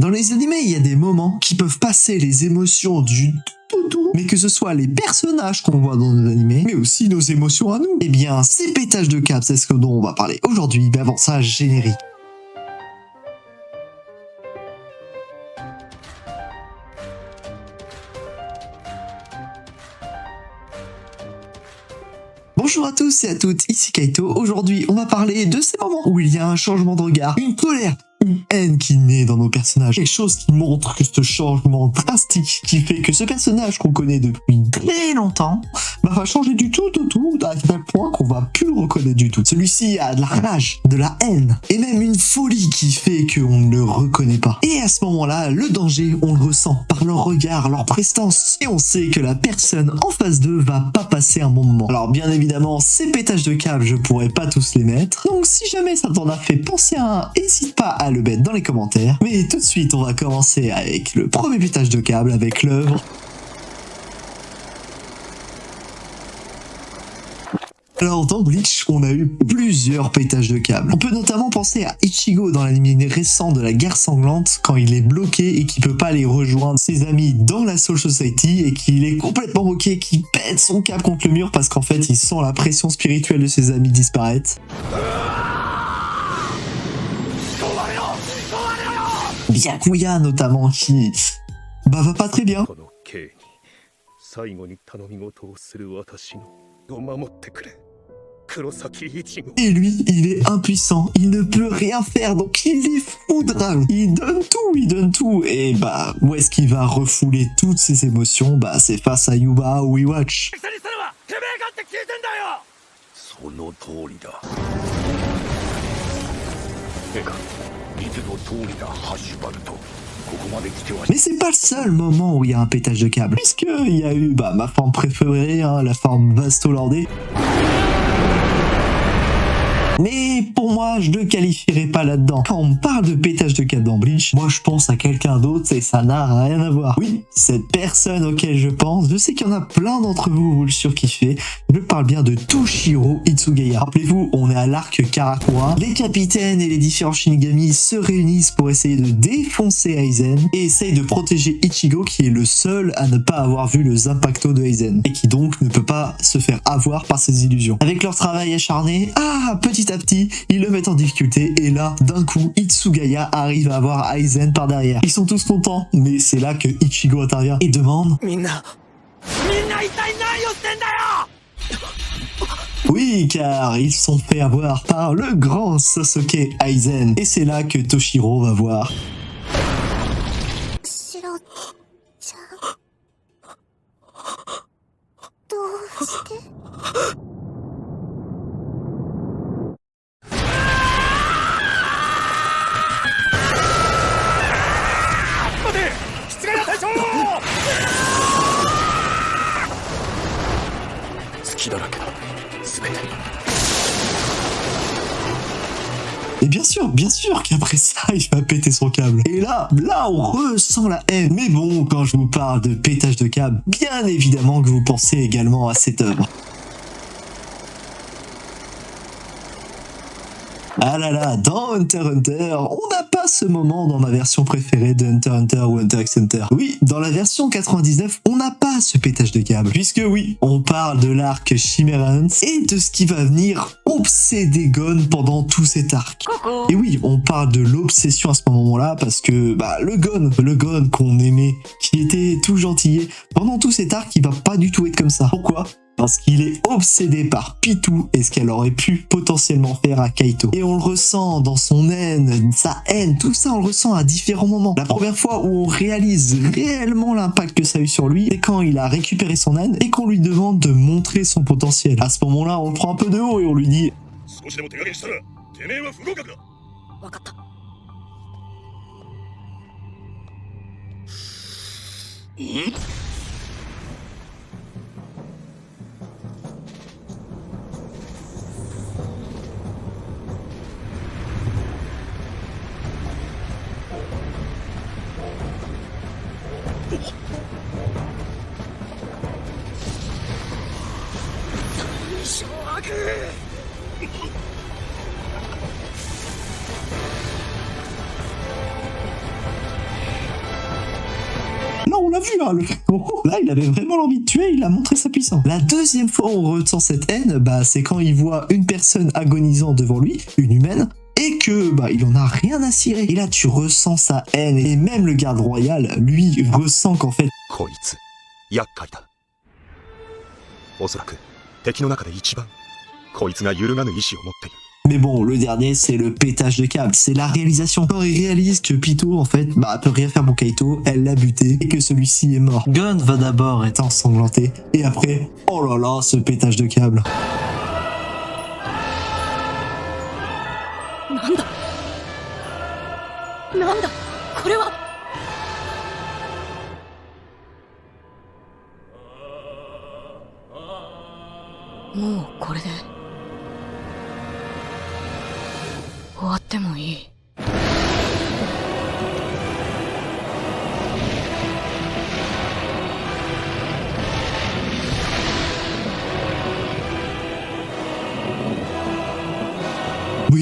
Dans les animés, il y a des moments qui peuvent passer les émotions du tout, mais que ce soit les personnages qu'on voit dans nos animés, mais aussi nos émotions à nous. Eh bien, ces pétages de câbles, c'est ce dont on va parler aujourd'hui, mais avant ça, générique. Bonjour à tous et à toutes, ici Kaito. Aujourd'hui, on va parler de ces moments où il y a un changement de regard, une colère, une haine qui naît dans nos personnages. Quelque chose qui montre que ce changement drastique qui fait que ce personnage qu'on connaît depuis très longtemps va changer du tout à tel point qu'on va plus le reconnaître du tout. Celui-ci a de la rage, de la haine et même une folie qui fait qu'on ne le reconnaît pas. Et à ce moment-là, le danger, on le ressent par leur regard, leur prestance. Et on sait que la personne en face d'eux va pas passer un bon moment. Alors bien évidemment, ces pétages de câbles, je pourrais pas tous les mettre. Donc si jamais ça t'en a fait penser à un, n'hésite pas à le mettre dans les commentaires. Mais tout de suite, on va commencer avec le premier pétage de câble, avec l'œuvre. Alors dans Bleach, on a eu plusieurs pétages de câbles. On peut notamment penser à Ichigo dans l'anime récent de la guerre sanglante, quand il est bloqué et qu'il peut pas aller rejoindre ses amis dans la Soul Society et qu'il est complètement moqué, qu'il pète son câble contre le mur parce qu'en fait il sent la pression spirituelle de ses amis disparaître. Byakuya notamment qui va pas très bien. Et lui, il est impuissant, il ne peut rien faire, donc il est foudre. Il donne tout. Et où est-ce qu'il va refouler toutes ses émotions? C'est face à Yuba ou Iwatch. Mais c'est pas le seul moment où il y a un pétage de câble, puisqu'il y a eu ma forme préférée, la forme Vastolordé. Mais pour moi, je ne qualifierais pas là-dedans. Quand on parle de pétage de câble dans Bleach, moi je pense à quelqu'un d'autre et ça n'a rien à voir. Oui, cette personne auquel je pense, je sais qu'il y en a plein d'entre vous, vous le surkiffez. Je parle bien de Toshiro Itsugaya. Rappelez-vous, on est à l'arc Karakura. Les capitaines et les différents Shinigami se réunissent pour essayer de défoncer Aizen et essayent de protéger Ichigo qui est le seul à ne pas avoir vu le Zanpakuto de Aizen et qui donc ne peut pas se faire avoir par ses illusions. Avec leur travail acharné, petit à petit, ils le mettent en difficulté et là, d'un coup, Itsugaya arrive à avoir Aizen par derrière. Ils sont tous contents, mais c'est là que Ichigo intervient et demande... Oui, car ils sont fait avoir par le grand Sasuke Aizen. Et c'est là que Toshiro va voir... Et bien sûr qu'après ça, il va péter son câble. Et là, on ressent la haine. Mais bon, quand je vous parle de pétage de câble, bien évidemment que vous pensez également à cette œuvre. Ah là là, dans Hunter x Hunter, on n'a pas ce moment dans ma version préférée de Hunter x Hunter ou Hunter x Hunter. Oui, dans la version 99, on n'a pas ce pétage de câble. Puisque oui, on parle de l'arc Chimera et de ce qui va venir obséder Gon pendant tout cet arc. Et oui, on parle de l'obsession à ce moment-là parce que le Gon qu'on aimait, qui était tout gentillet, pendant tout cet arc, il va pas du tout être comme ça. Pourquoi ? Parce qu'il est obsédé par Pitou et ce qu'elle aurait pu potentiellement faire à Kaito. Et on le ressent dans son haine, sa haine, tout ça on le ressent à différents moments. La première fois où on réalise réellement l'impact que ça a eu sur lui, c'est quand il a récupéré son haine et qu'on lui demande de montrer son potentiel. À ce moment-là, on le prend un peu de haut et on lui dit... on l'a vu, hein, le frérot. Là, il avait vraiment l'envie de tuer, il a montré sa puissance. La deuxième fois où on ressent cette haine, bah, c'est quand il voit une personne agonisant devant lui, une humaine, et que bah il en a rien à cirer. Et là tu ressens sa haine et même le garde royal lui ressent qu'en fait mais bon, le dernier, c'est le pétage de câble, c'est la réalisation. Quand il réalise que Pitou, en fait, bah, peut rien faire pour Kaito, elle l'a buté, et que celui-ci est mort. Gon va d'abord être ensanglanté, et après, oh là là, ce pétage de câble.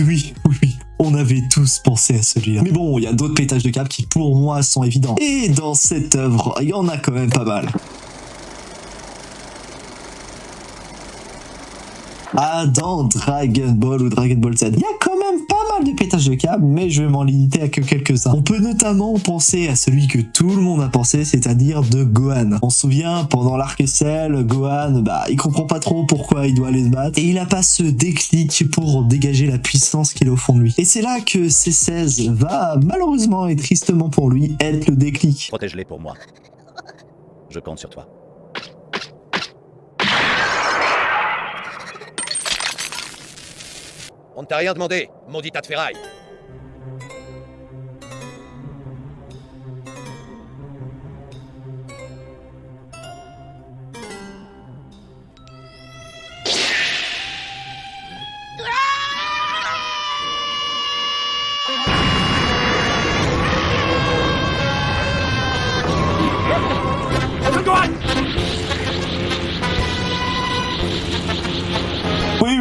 Oui. On avait tous pensé à celui-là. Mais bon, il y a d'autres pétages de câble qui, pour moi, sont évidents. Et dans cette œuvre, il y en a quand même pas mal. Ah, dans Dragon Ball ou Dragon Ball Z, il y a quand même pas mal de pétages de câble, mais je vais m'en limiter à que quelques-uns. On peut notamment penser à celui que tout le monde a pensé, c'est-à-dire de Gohan. On se souvient, pendant l'arc Cell, Gohan, bah, il comprend pas trop pourquoi il doit aller se battre, et il a pas ce déclic pour dégager la puissance qu'il a au fond de lui. Et c'est là que C16 va, malheureusement et tristement pour lui, être le déclic. Protège-les pour moi. Je compte sur toi. On ne t'a rien demandé, maudit tas de ferraille.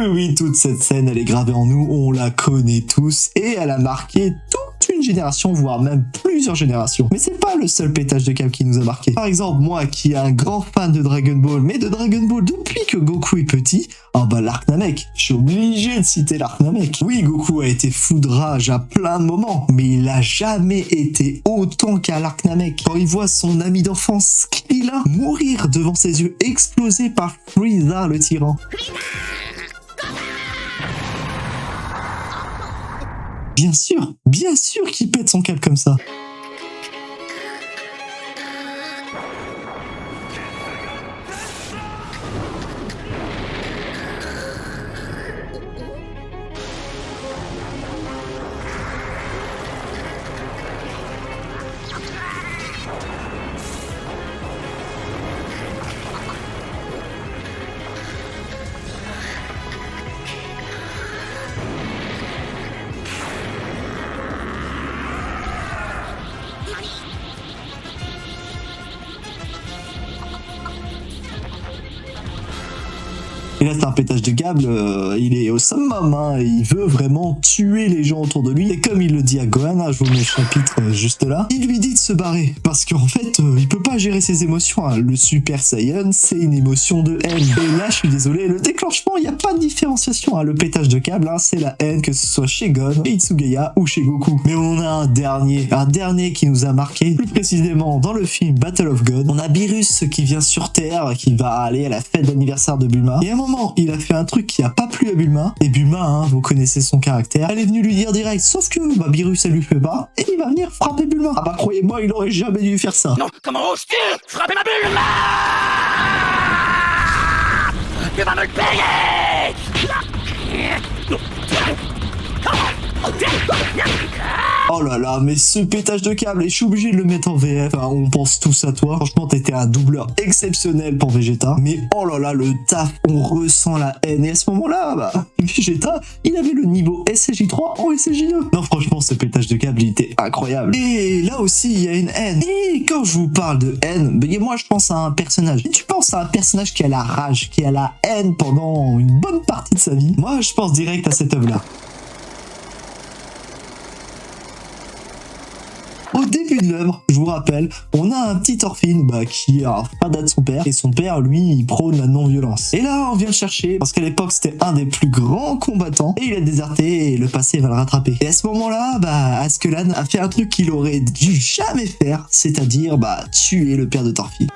Oui, toute cette scène, elle est gravée en nous, on la connaît tous, et elle a marqué toute une génération, voire même plusieurs générations. Mais c'est pas le seul pétage de câble qui nous a marqué. Par exemple, moi qui est un grand fan de Dragon Ball, mais de Dragon Ball depuis que Goku est petit, ah bah l'arc Namek, je suis obligé de citer l'arc Namek. Oui, Goku a été fou de rage à plein de moments, mais il a jamais été autant qu'à l'arc Namek. Quand il voit son ami d'enfance, Krillin, mourir devant ses yeux, explosé par Frieza le tyran. Bien sûr qu'il pète son câble comme ça. Et là, c'est un pétage de câble, il est au summum, hein, il veut vraiment tuer les gens autour de lui. Et comme il le dit à Gohan, hein, je vous mets le chapitre juste là, il lui dit de se barrer. Parce qu'en fait, il peut pas gérer ses émotions. Hein. Le Super Saiyan, c'est une émotion de haine. Et là, je suis désolé, le déclenchement, il n'y a pas de différenciation. Hein. Le pétage de câble, hein, c'est la haine, que ce soit chez Gon, chez Hitsugaya ou chez Goku. Mais on a un dernier qui nous a marqué, plus précisément dans le film Battle of God. On a Beerus qui vient sur Terre, qui va aller à la fête d'anniversaire de Bulma. Et à un moment, il a fait un truc qui a pas plu à Bulma. Et Bulma, hein, vous connaissez son caractère, elle est venue lui dire direct, sauf que bah, Beerus, elle lui fait pas, et il va venir frapper Bulma. Ah bah croyez-moi, il aurait jamais dû faire ça. Non, comment oses-tu frapper ma Bulma? Tu vas me le payer! Oh là là, mais ce pétage de câble, et je suis obligé de le mettre en VF. Enfin, on pense tous à toi. Franchement, t'étais un doubleur exceptionnel pour Vegeta. Mais oh là là, le taf, on ressent la haine. Et à ce moment-là, bah, Vegeta, il avait le niveau SSJ3 en SSJ2. Non, franchement, ce pétage de câble, il était incroyable. Et là aussi, il y a une haine. Et quand je vous parle de haine, bah, moi, je pense à un personnage. Et tu penses à un personnage qui a la rage, qui a la haine pendant une bonne partie de sa vie. Moi, je pense direct à cette œuvre-là. Au début de l'œuvre, je vous rappelle, on a un petit Thorfinn qui est un fada de son père, et son père, lui, il prône la non-violence. Et là, on vient le chercher, parce qu'à l'époque, c'était un des plus grands combattants, et il a déserté, et le passé va le rattraper. Et à ce moment-là, Askelan a fait un truc qu'il aurait dû jamais faire, c'est-à-dire, tuer le père de Thorfinn.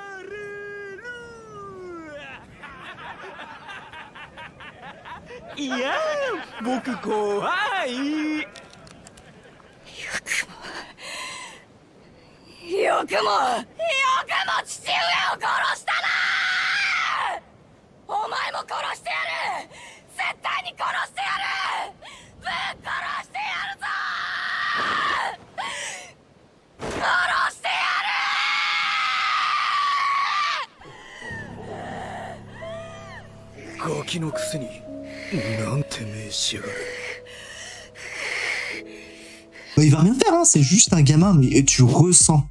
Il va rien faire, hein, c'est juste un gamin, mais tu ressens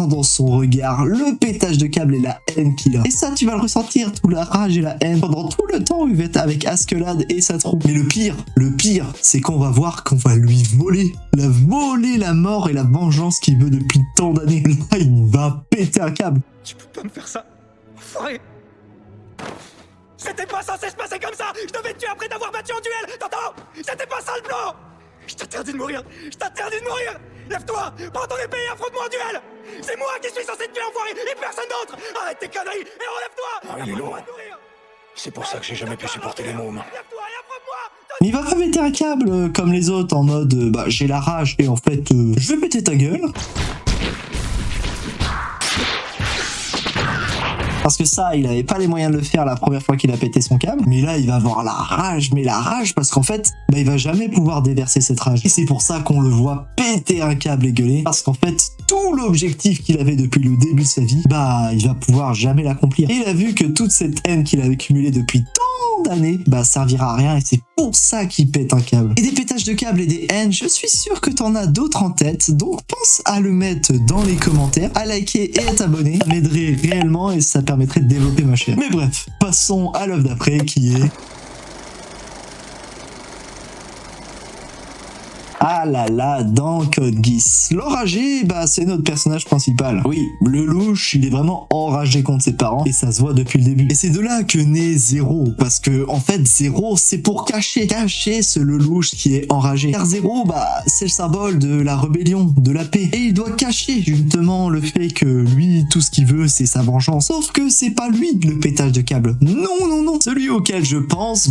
dans son regard le pétage de câble et la haine qu'il a. Et ça, tu vas le ressentir, toute la rage et la haine, pendant tout le temps où il va être avec Askeladd et sa troupe. Mais le pire, c'est qu'on va voir qu'on va lui voler la mort et la vengeance qu'il veut depuis tant d'années. Là, il va péter un câble. Tu peux pas me faire ça, enfoiré. C'était pas censé se passer comme ça. Je devais te tuer après t'avoir battu en duel, t'entends? C'était pas ça le plan. Je t'interdis de mourir. Lève-toi, prends ton épée et affronte-moi en duel. C'est moi qui suis censé te tuer, enfoiré, et personne d'autre. Arrête tes conneries et relève-toi. Ah, il est lourd. C'est pour ça que j'ai jamais pu supporter les mômes. Lève-toi et affronte-moi. Mais il va pas péter un câble comme les autres en mode j'ai la rage et en fait je vais péter ta gueule. Parce que ça, il avait pas les moyens de le faire la première fois qu'il a pété son câble. Mais là, il va avoir la rage parce qu'en fait, il va jamais pouvoir déverser cette rage. Et c'est pour ça qu'on le voit péter un câble et gueuler. Parce qu'en fait, tout l'objectif qu'il avait depuis le début de sa vie, il va pouvoir jamais l'accomplir. Et il a vu que toute cette haine qu'il avait accumulée depuis tant d'années, servira à rien. Et c'est pour ça qu'il pète un câble. Et des pétages de câble et des haines, je suis sûr que t'en as d'autres en tête. Donc pense à le mettre dans les commentaires, à liker et à t'abonner. Ça m'aiderait réellement et ça permettrait de développer ma chaîne. Mais bref, passons à l'œuvre d'après qui est... Ah là là, dans Code Geass. L'enragé, c'est notre personnage principal. Oui, le louche, il est vraiment enragé contre ses parents et ça se voit depuis le début. Et c'est de là que naît Zero, parce que en fait Zero, c'est pour cacher ce Lelouch qui est enragé. Car Zero, c'est le symbole de la rébellion, de la paix. Et il doit cacher justement le fait que lui, tout ce qu'il veut, c'est sa vengeance. Sauf que c'est pas lui le pétage de câble. Non. Celui auquel je pense,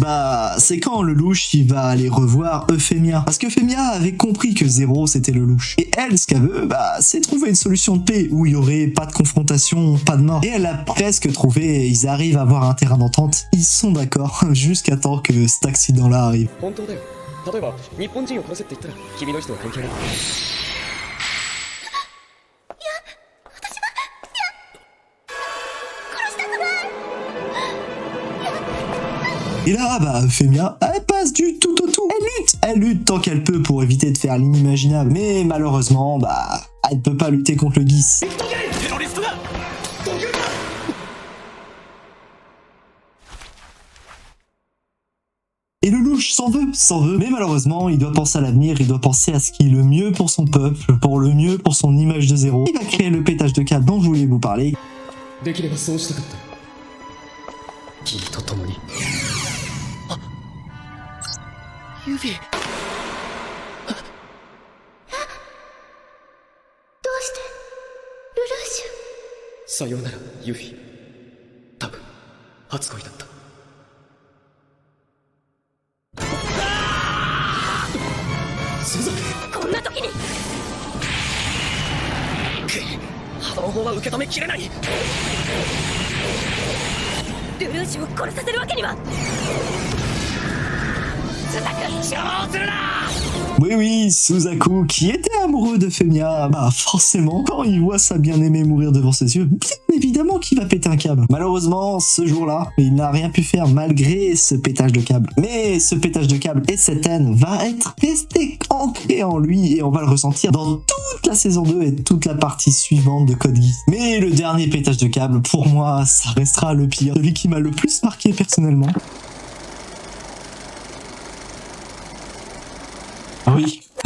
c'est quand Lelouch il va aller revoir Euphemia. Parce qu'Euphemia avait compris que Zero c'était le louche. Et elle, ce qu'elle veut, c'est trouver une solution de paix où il y aurait pas de confrontation, pas de mort. Et elle a presque trouvé, ils arrivent à avoir un terrain d'entente. Ils sont d'accord jusqu'à temps que cet accident-là arrive. Et là, Euphemia, elle passe du tout au tout. Elle lutte tant qu'elle peut pour éviter de faire l'inimaginable. Mais malheureusement, elle peut pas lutter contre le Geass. Et le louche s'en veut. Mais malheureusement, il doit penser à l'avenir, il doit penser à ce qui est le mieux pour son peuple, pour le mieux pour son image de Zero. Il va créer le pétage de câble dont je voulais vous parler. Yuffie. どうしてルルーシュ。さようならユフィ。多分初恋だった。スズこんな時に波動砲は受け止めきれない。ルルーシュを殺させるわけには。Oui, Suzaku, qui était amoureux de Femia, forcément, quand il voit sa bien-aimée mourir devant ses yeux, bien évidemment qu'il va péter un câble. Malheureusement, ce jour-là, il n'a rien pu faire malgré ce pétage de câble. Mais ce pétage de câble et cette haine va être resté ancré en lui et on va le ressentir dans toute la saison 2 et toute la partie suivante de Code Geass. Mais le dernier pétage de câble, pour moi, ça restera le pire, celui qui m'a le plus marqué personnellement.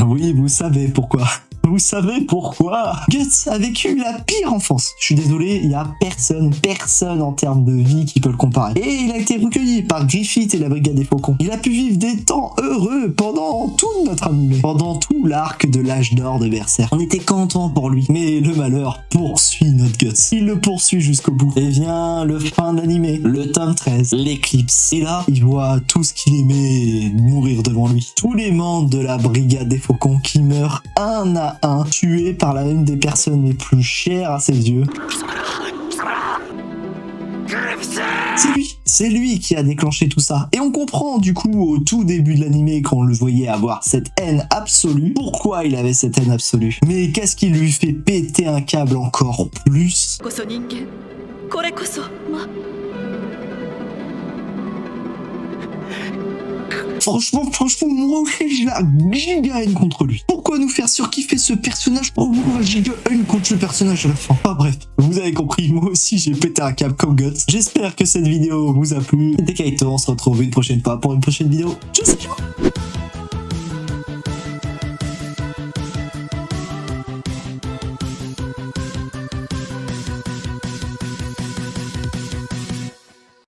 Oui, vous savez pourquoi. Vous savez pourquoi? Guts a vécu la pire enfance. Je suis désolé, il y a personne en termes de vie qui peut le comparer. Et il a été recueilli par Griffith et la Brigade des Faucons. Il a pu vivre des temps heureux pendant tout notre animé, pendant tout l'arc de l'âge d'or de Berserk. On était content pour lui, mais le malheur poursuit notre Guts. Il le poursuit jusqu'au bout. Et vient le fin d'animé, le tome 13, l'éclipse. Et là, il voit tout ce qu'il aimait mourir devant lui. Tous les membres de la Brigade des Faucons qui meurent un à un, tués par l'une des personnes les plus chères à ses yeux. C'est lui qui a déclenché tout ça. Et on comprend du coup au tout début de l'animé, quand on le voyait avoir cette haine absolue, pourquoi il avait cette haine absolue. Mais qu'est-ce qui lui fait péter un câble encore plus? Franchement, moi aussi, j'ai la giga haine contre lui. Pourquoi nous faire surkiffer ce personnage pour avoir la giga haine contre le personnage à la fin? Enfin bref, vous avez compris, moi aussi j'ai pété un câble comme Guts. J'espère que cette vidéo vous a plu. C'était Kaito, on se retrouve une prochaine fois pour une prochaine vidéo. Ciao.